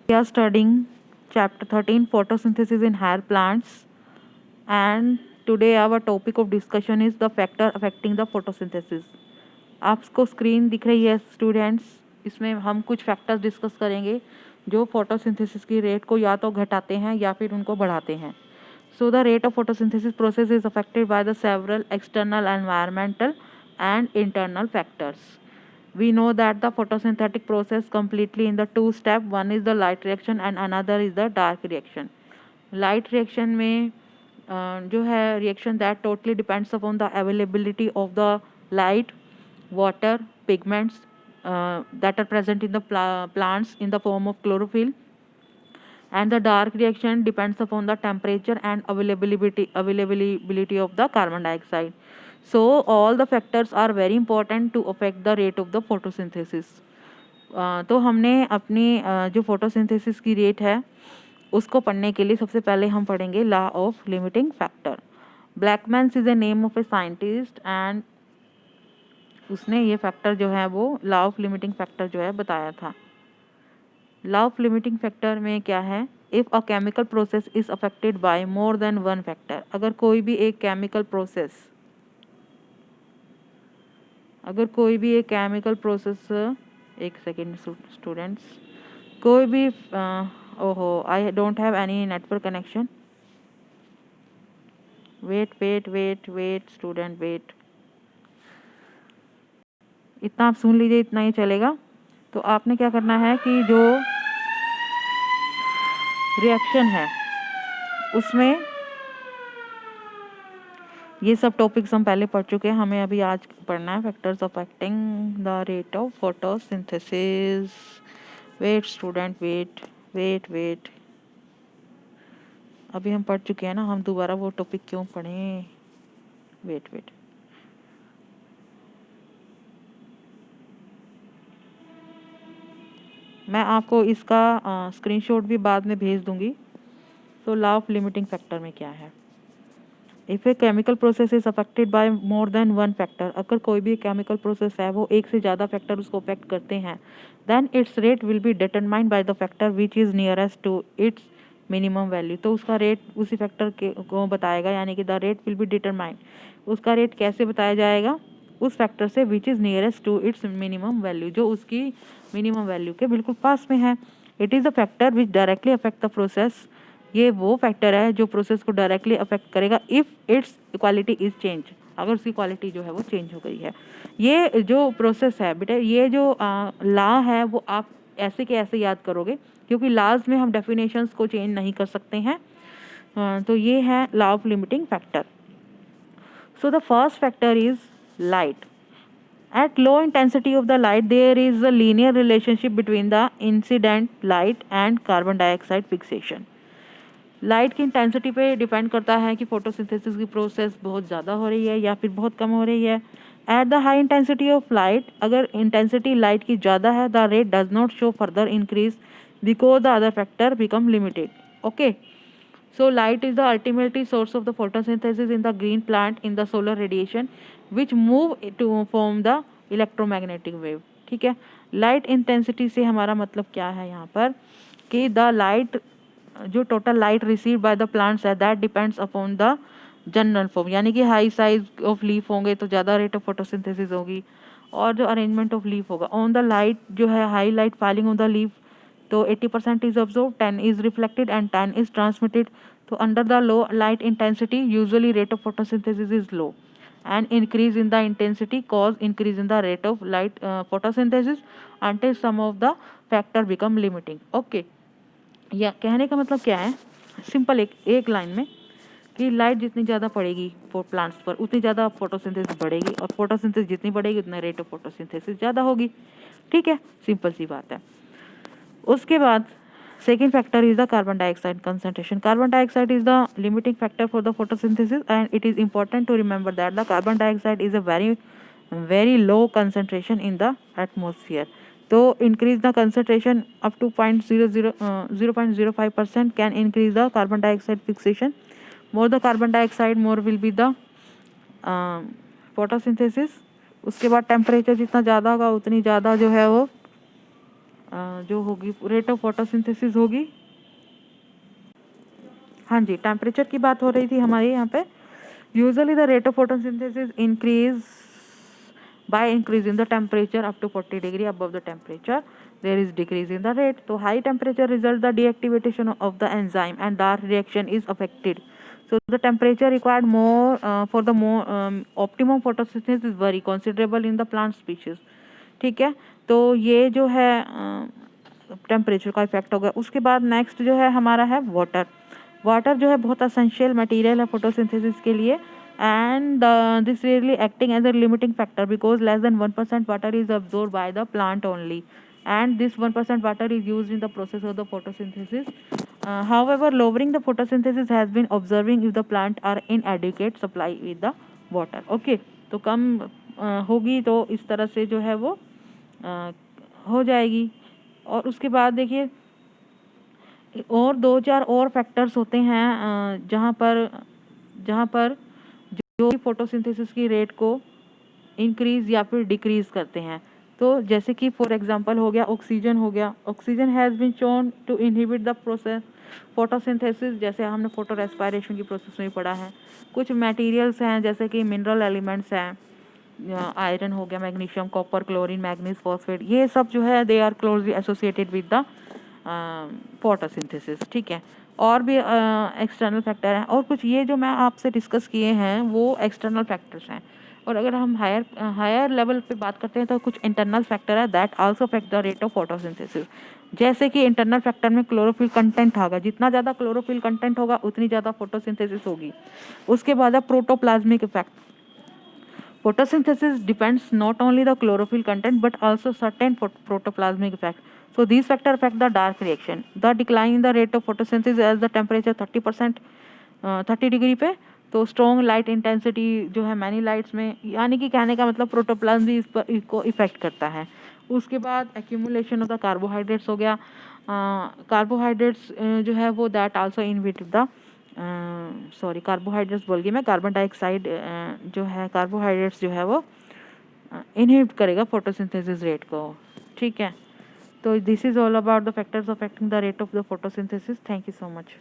We are studying chapter 13 photosynthesis in higher plants, and today our topic of discussion is the factor affecting the photosynthesis. आपको screen दिख रही है students, इसमें हम कुछ factors discuss करेंगे जो फोटोसिंथेसिस की रेट को या तो घटाते हैं या फिर उनको बढ़ाते हैं. So the rate of photosynthesis process is affected by the several external environmental and internal factors. We know that the photosynthetic process completely in the two step. One is the light reaction and another is the dark reaction. Light reaction में जो है reaction that totally depends upon the availability of the light, water, pigments that are present in the plants in the form of chlorophyll, and the dark reaction depends upon the temperature and availability of the carbon dioxide. So all the factors are very important to affect the rate of the photosynthesis. तो हमने अपनी जो photosynthesis की rate है उसको पढ़ने के लिए सबसे पहले हम पढ़ेंगे law of limiting factor. Blackman's is a name of a scientist and उसने ये फैक्टर जो है वो लॉ ऑफ लिमिटिंग फैक्टर जो है बताया था. लॉ ऑफ लिमिटिंग फैक्टर में क्या है, if a chemical process is affected by more than one factor. अगर कोई भी एक केमिकल प्रोसेस एक सेकेंड स्टूडेंट्स, कोई भी ओहो I don't have any network connection. Wait student wait, इतना आप सुन लीजिए, इतना ही चलेगा. तो आपने क्या करना है कि जो रिएक्शन है उसमें ये सब टॉपिक्स हम पहले पढ़ चुके हैं, हमें अभी आज पढ़ना है factors affecting the rate of photosynthesis. Wait student wait, अभी हम पढ़ चुके हैं ना, हम दोबारा वो टॉपिक क्यों पढ़ें. वेट मैं आपको इसका स्क्रीनशॉट भी बाद में भेज दूंगी. तो लॉ ऑफ लिमिटिंग फैक्टर में क्या है, if a chemical process is affected by more than one factor. अगर कोई भी केमिकल प्रोसेस है वो एक से ज़्यादा फैक्टर उसको अफेक्ट करते हैं, then its rate will be determined by the factor which is nearest to its minimum value. तो उसका रेट उसी फैक्टर के को बताएगा, यानी कि the rate will be determined. उसका रेट कैसे बताया जाएगा, उस फैक्टर से which is nearest to its minimum value, जो उसकी मिनिमम वैल्यू के बिल्कुल पास में है. It is the factor which directly affect the process. ये वो फैक्टर है जो प्रोसेस को डायरेक्टली अफेक्ट करेगा if its quality is change, अगर उसकी क्वालिटी जो है वो चेंज हो गई है. ये जो प्रोसेस है बेटा, ये जो लॉ है वो आप ऐसे के ऐसे याद करोगे, क्योंकि लॉज में हम डेफिनेशंस को चेंज नहीं कर सकते हैं. तो ये है law of limiting factor. So the first factor is light. At low intensity of the light, there is a linear relationship between the incident light and carbon dioxide fixation. Light की intensity पे depend करता है कि photosynthesis की process बहुत ज़्यादा हो रही है या फिर बहुत कम हो रही है. At the high intensity of light, अगर इंटेंसिटी लाइट की ज़्यादा है, the rate does not show further increase because the other factor become limited. Okay, so light is the ultimately source of the photosynthesis in the green plant in the solar radiation which move to form the electromagnetic wave. ठीक है, light intensity से हमारा मतलब क्या है यहाँ पर कि द लाइट, जो total light receive by the plants है, that depends upon the general form. यानी कि हाई साइज ऑफ लीफ होंगे तो ज़्यादा रेट ऑफ फोटोसिंथेसिस होगी, और जो अरेंजमेंट ऑफ लीफ होगा ऑन द लाइट जो है high light falling on the leaf, तो 80% is observe, 10 is reflected and 10 is transmitted. तो under the low light intensity usually rate of photosynthesis is low, and increase in the intensity cause increase in the rate of light photosynthesis until some of the factor become limiting. Okay, या कहने का मतलब क्या है, simple एक line में कि light जितनी ज़्यादा पड़ेगी प्लांट्स पर उतनी ज़्यादा फोटोसिंथेसिस बढ़ेगी, और फोटोसिंथेसिस जितनी बढ़ेगी उतना रेट ऑफ फोटोसिंथेसिस ज़्यादा होगी. ठीक है, सिंपल सी बात है. उसके बाद second factor is the carbon dioxide concentration. Carbon dioxide is the limiting factor for the photosynthesis, and it is important to remember that the carbon dioxide is a very low concentration in the atmosphere. So increase the concentration up to 0.05% can increase the carbon dioxide fixation. More the carbon dioxide, more will be the photosynthesis. उसके बाद temperature जितना ज़्यादा होगा उतनी ज़्यादा जो है वो जो होगी रेट ऑफ फोटोसिंथेसिस होगी। हाँ जी, टेम्परेचर की बात हो रही थी हमारी यहाँ पे। Usually the rate of photosynthesis increase by increasing the temperature up to 40 degree above the temperature there is decrease in the rate. So high temperature result the deactivation of the enzyme and dark reaction is affected. So the temperature required more for the more optimum photosynthesis is very considerable in the plant species. ठीक है, तो ये जो है temperature का effect हो गया। उसके बाद नेक्स्ट जो है हमारा है वाटर। वाटर जो है बहुत असेंशियल मटेरियल है फोटोसिंथेसिस के लिए, and this really acting as a limiting factor because less than 1% water is absorbed by the plant only, and this 1% water is used in the process of the photosynthesis. However, lowering the photosynthesis has been observing if the plant are inadequate supply with the water. Okay, तो कम होगी तो इस तरह से जो है वो हो जाएगी। और उसके बाद देखिए और 2-4 और फैक्टर्स होते हैं जहाँ पर जो फोटोसिंथेसिस की रेट को इंक्रीज या फिर डिक्रीज करते हैं। तो जैसे कि फॉर एग्जांपल हो गया ऑक्सीजन हो गया। Oxygen has been shown to inhibit the process photosynthesis, जैसे हमने फोटो रेस्पिरेशन की प्रोसेस में पढ़ा है। कुछ मटेरियल्स हैं जैसे कि मिनरल एलिमेंट्स हैं, आयरन हो गया, magnesium, copper, chlorine, manganese, phosphate, ये सब जो है they are closely associated with the photosynthesis. ठीक है, और भी एक्सटर्नल फैक्टर हैं, और कुछ ये जो मैं आपसे डिस्कस किए हैं वो एक्सटर्नल फैक्टर्स हैं। और अगर हम हायर लेवल पे बात करते हैं तो कुछ इंटरनल फैक्टर है that also affect the rate of photosynthesis. जैसे कि इंटरनल फैक्टर में क्लोरोफिल कंटेंट होगा, जितना ज़्यादा क्लोरोफिल कंटेंट होगा उतनी ज़्यादा फोटोसिंथेसिस होगी। उसके बाद है protoplasmic effect. Photosynthesis depends not only the chlorophyll content but also certain protoplasmic effects. So these factors affect the dark reaction. The decline in the rate of photosynthesis as the temperature 30% 30 degree पे, तो strong light intensity जो है many lights में, यानी कि कहने का मतलब प्रोटोप्लाज्म भी इस पर इसको इफेक्ट करता है। उसके बाद एक्यूमुलेशन ऑफ द कार्बोहाइड्रेट्स हो गया। कार्बोहाइड्रेट्स जो है वो that also inhibit the carbohydrates बोल गई मैं, कार्बन डाइऑक्साइड जो है कार्बोहाइड्रेट्स जो है वो इनहिबिट करेगा फोटोसिंथेसिस रेट को। ठीक है, तो this is all about the factors affecting the rate of the photosynthesis. Thank you so much.